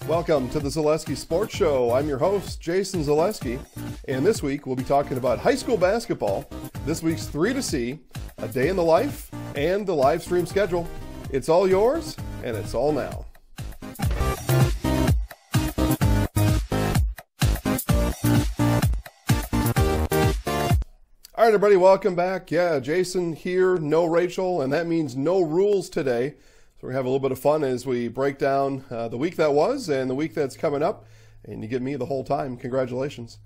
Welcome to the Zaleski Sports Show. I'm your host, Jason Zaleski, and this week we'll be talking about high school basketball, this week's 3 to See, a day in the life, and the live stream schedule. It's all yours, and it's all now. All right, everybody, welcome back. Yeah, Jason here, no Rachel, and that means no rules today. So we have a little bit of fun as we break down the week that was and the week that's coming up, and you get me the whole time. Congratulations.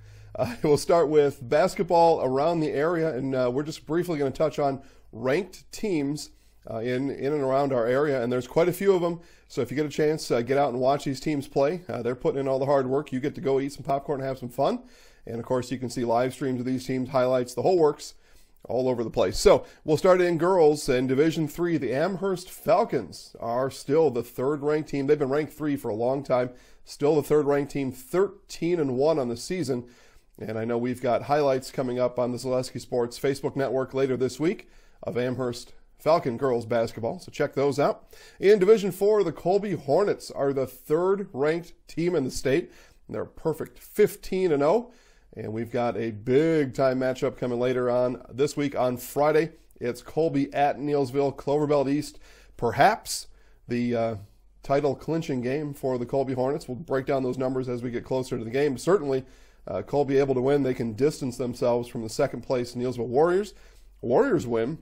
We'll start with basketball around the area, and we're just briefly going to touch on ranked teams in and around our area, and there's quite a few of them. So if you get a chance, get out and watch these teams play. They're putting in all the hard work. You get to go eat some popcorn and have some fun. And, of course, you can see live streams of these teams, highlights, the whole works, all over the place. So we'll start in girls in Division III. The Amherst Falcons are still the third-ranked team. They've been ranked 3 for a long time. Still the third-ranked team, 13-1 on the season. And I know we've got highlights coming up on the Zaleski Sports Facebook network later this week of Amherst Falcon girls basketball, so check those out. In Division IV, the Colby Hornets are the third-ranked team in the state. They're perfect 15-0. And we've got a big-time matchup coming later on this week on Friday. It's Colby at Neillsville, Cloverbelt East. Perhaps the title-clinching game for the Colby Hornets. We'll break down those numbers as we get closer to the game. Certainly, Colby able to win. They can distance themselves from the second-place Neillsville Warriors. Warriors win.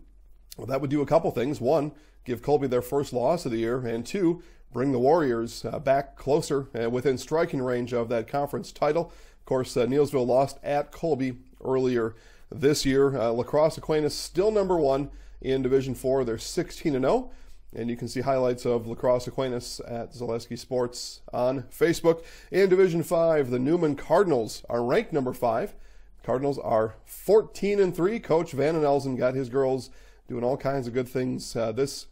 Well, that would do a couple things. One, give Colby their first loss of the year. And two, bring the Warriors back closer within striking range of that conference title. Of course, Neillsville lost at Colby earlier this year. La Crosse Aquinas still number 1 in Division IV. They're 16-0. And you can see highlights of La Crosse Aquinas at Zaleski Sports on Facebook. In Division V, the Newman Cardinals are ranked number 5. Cardinals are 14-3. Coach Van den Elzen got his girls doing all kinds of good things this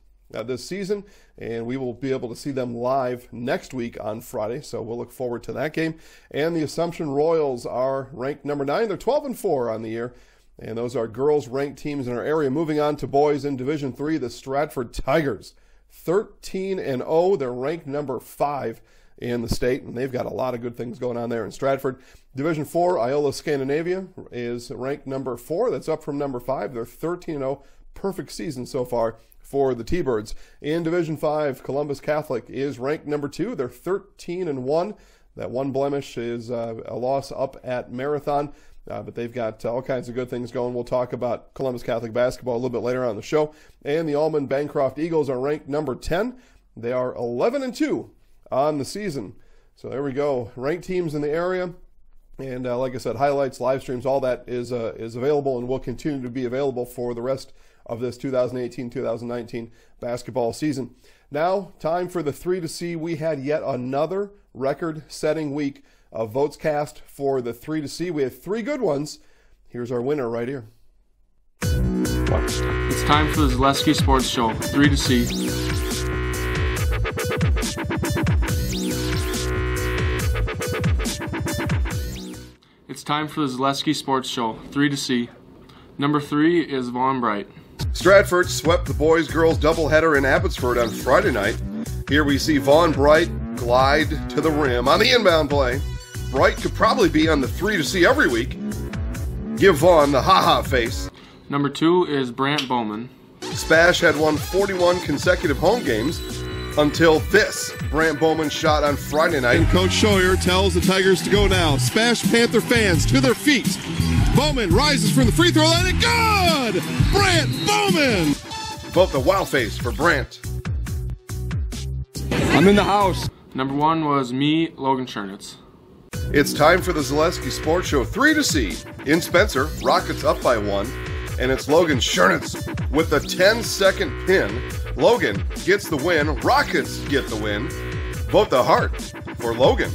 season, and we will be able to see them live next week on Friday, so we'll look forward to that game. And the Assumption Royals are ranked number 9. They're 12-4 on the year, and those are girls-ranked teams in our area. Moving on to boys in Division III, the Stratford Tigers, 13-0. They're ranked number 5 in the state, and they've got a lot of good things going on there in Stratford. Division IV, Iola Scandinavia is ranked number 4. That's up from number 5. They're 13-0. Perfect season so far for the T-Birds. In Division V, Columbus Catholic is ranked number 2. They're 13-1. That one blemish is a loss up at Marathon, but they've got all kinds of good things going. We'll talk about Columbus Catholic basketball a little bit later on in the show. And the Allman Bancroft Eagles are ranked number 10. They are 11-2 on the season. So there we go. Ranked teams in the area. And like I said, highlights, live streams, all that is available and will continue to be available for the rest of this 2018-2019 basketball season. Now, time for the 3 to See. We had yet another record-setting week of votes cast for the 3 to See. We had 3 good ones. Here's our winner right here. It's time for the Zaleski Sports Show, 3 to See. It's time for the Zaleski Sports Show, 3 to See. Number 3 is Vaughn Bright. Stratford swept the boys-girls doubleheader in Abbotsford on Friday night. Here we see Vaughn Bright glide to the rim on the inbound play. Bright could probably be on the 3 to See every week. Give Vaughn the ha-ha face. Number 2 is Brant Bowman. Spash had won 41 consecutive home games until this Brant Bowman shot on Friday night. And Coach Scheuer tells the Tigers to go now. Spash Panther fans to their feet. Bowman rises from the free throw line and good! Brant Bowman! Vote the wow face for Brant. I'm in the house. Number 1 was me, Logan Schernitz. It's time for the Zaleski Sports Show 3 to See. In Spencer, Rockets up by 1, and it's Logan Schernitz with a 10-second pin. Logan gets the win. Rockets get the win. Vote the heart for Logan.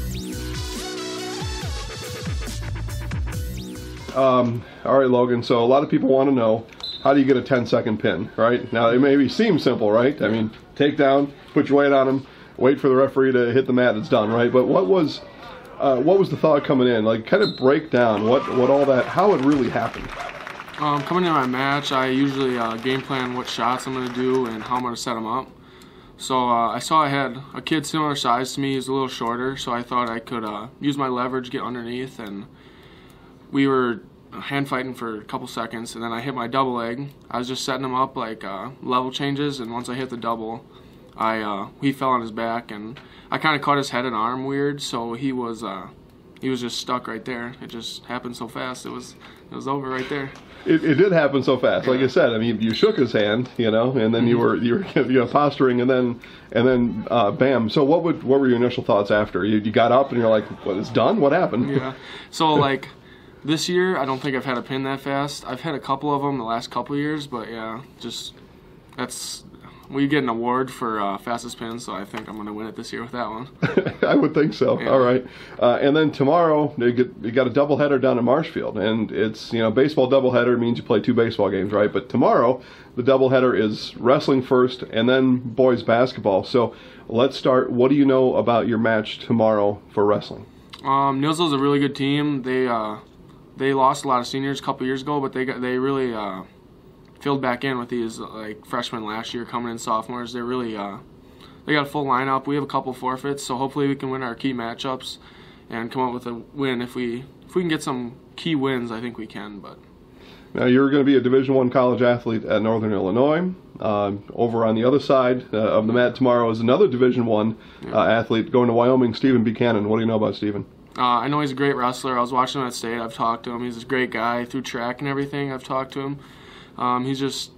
All right, Logan, so a lot of people want to know, how do you get a 10-second pin, right? Now, it maybe seems simple, right? I mean, take down, put your weight on them, wait for the referee to hit the mat, it's done, right? But what was the thought coming in? Like, kind of break down what all that, how it really happened. Coming into my match, I usually game plan what shots I'm going to do and how I'm going to set them up. So I saw I had a kid similar size to me. He was a little shorter, so I thought I could use my leverage, get underneath, and we were hand fighting for a couple seconds, and then I hit my double leg. I was just setting him up like level changes, and once I hit the double, he fell on his back, and I kind of caught his head and arm weird, so he was just stuck right there. It just happened so fast. It was over right there. It did happen so fast. Like I said, I mean, you shook his hand, and then you were posturing, and then bam. So what were your initial thoughts after you got up and you're like, "What, it's done? What happened?" Yeah. So like this year, I don't think I've had a pin that fast. I've had a couple of them the last couple of years, but yeah, we get an award for fastest pin, so I think I'm going to win it this year with that one. I would think so. Yeah. All right. And then tomorrow, you got a doubleheader down in Marshfield, and it's, baseball doubleheader means you play 2 baseball games, right? But tomorrow, the doubleheader is wrestling first and then boys basketball. So let's start. What do you know about your match tomorrow for wrestling? Nilsville's a really good team. They lost a lot of seniors a couple years ago, but they really filled back in with these like freshmen last year coming in sophomores. They're really they got a full lineup. We have a couple forfeits, so hopefully we can win our key matchups and come out with a win. If we can get some key wins, I think we can. But now you're going to be a Division I college athlete at Northern Illinois. Over on the other side of the mat tomorrow is another Division I athlete going to Wyoming, Stephen Buchanan. What do you know about Stephen? I know he's a great wrestler. I was watching him at state. I've talked to him. He's a great guy through track and everything. I've talked to him. He's just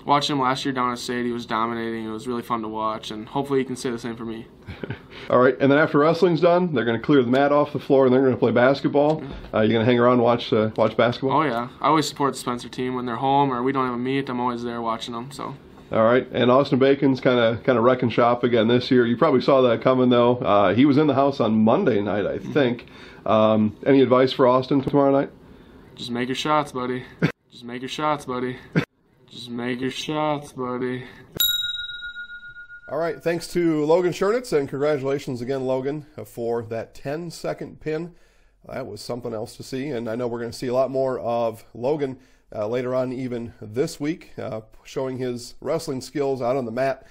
watching him last year down at state. He was dominating. It was really fun to watch, and hopefully he can say the same for me. All right, and then after wrestling's done, they're going to clear the mat off the floor, and they're going to play basketball. You're going to hang around and watch basketball? Oh yeah, I always support the Spencer team when they're home or we don't have a meet. I'm always there watching them. So. All right, and Austin Bacon's kind of wrecking shop again this year. You probably saw that coming though. He was in the house on Monday night, I think. Any advice for Austin tomorrow night? Just make your shots, buddy. Just make your shots, buddy. Just make your shots, buddy. All right, thanks to Logan Schernitz, and congratulations again, Logan, for that 10-second pin. That was something else to see, and I know we're going to see a lot more of Logan later on even this week, showing his wrestling skills out on the mat.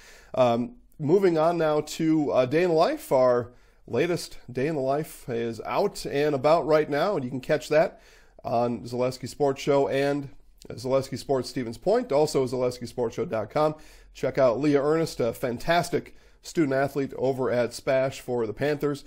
Moving on now to Day in the Life. Our latest Day in the Life is out and about right now, and you can catch that on Zaleski Sports Show and Zaleski Sports Stevens Point, also ZaleskiSportsShow.com. Check out Leah Ernest, a fantastic student athlete over at SPASH for the Panthers.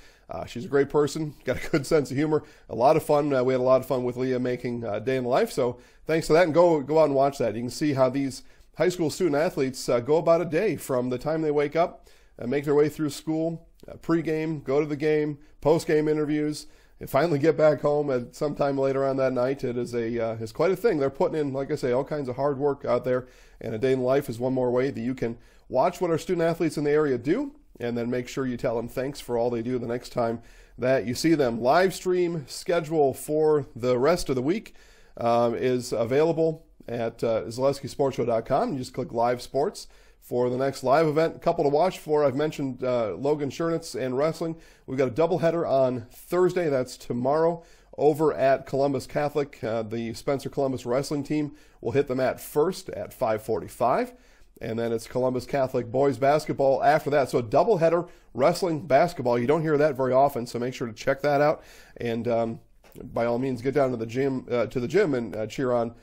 She's a great person, got a good sense of humor, a lot of fun. We had a lot of fun with Leah making Day in the Life, so thanks for that, and go out and watch that. You can see how these high school student athletes go about a day from the time they wake up and make their way through school, pregame, go to the game, postgame interviews, and finally get back home at some time later on that night. It is it's quite a thing. They're putting in, like I say, all kinds of hard work out there, and a day in life is one more way that you can watch what our student athletes in the area do, and then make sure you tell them thanks for all they do the next time that you see them. Live stream schedule for the rest of the week is available at ZaleskiSportsShow.com. You just click Live Sports for the next live event. A couple to watch for. I've mentioned Logan Schernitz and wrestling. We've got a doubleheader on Thursday. That's tomorrow over at Columbus Catholic. The Spencer Columbus wrestling team will hit the mat first at 5:45. And then it's Columbus Catholic boys basketball after that. So a doubleheader, wrestling, basketball. You don't hear that very often, so make sure to check that out. And by all means, get down to the gym and cheer on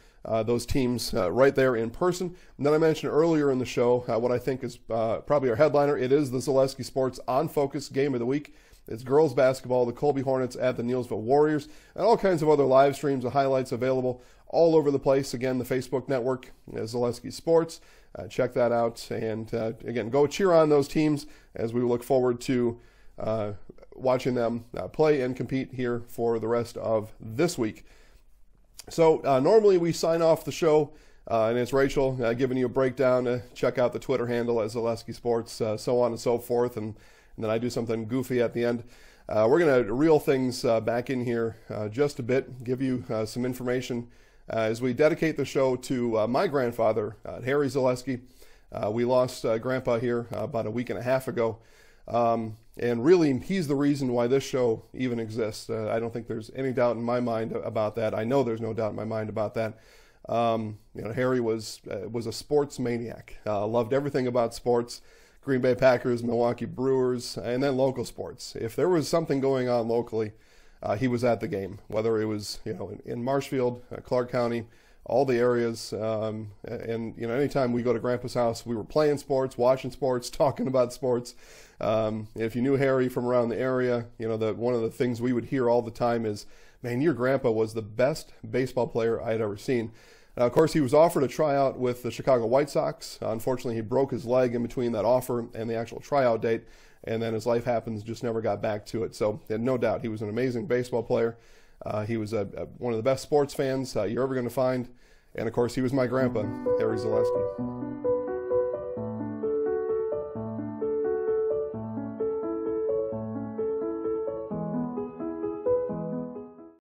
those teams right there in person. And then I mentioned earlier in the show what I think is probably our headliner. It is the Zaleski Sports On Focus Game of the Week. It's girls basketball, the Colby Hornets at the Neillsville Warriors, and all kinds of other live streams and highlights available all over the place. Again, the Facebook network is Zaleski Sports. Check that out. And again, go cheer on those teams as we look forward to watching them play and compete here for the rest of this week. So normally we sign off the show, and it's Rachel giving you a breakdown. Check out the Twitter handle at Zaleski Sports, so on and so forth, and then I do something goofy at the end. We're going to reel things back in here just a bit, give you some information as we dedicate the show to my grandfather, Harry Zaleski. We lost Grandpa here about a week and a half ago. And really, he's the reason why this show even exists. I don't think there's any doubt in my mind about that. I know there's no doubt in my mind about that. Harry was a sports maniac. Loved everything about sports. Green Bay Packers, Milwaukee Brewers, and then local sports. If there was something going on locally, he was at the game, whether it was in Marshfield, Clark County, all the areas. And anytime we go to Grandpa's house, we were playing sports, watching sports, talking about sports. If you knew Harry from around the area, one of the things we would hear all the time is, "Man, your grandpa was the best baseball player I'd ever seen." Now, of course, he was offered a tryout with the Chicago White Sox. Unfortunately, he broke his leg in between that offer and the actual tryout date, and then as life happens, just never got back to it. So, no doubt, he was an amazing baseball player. He was one of the best sports fans you're ever going to find. And, of course, he was my grandpa, Harry Zaleski.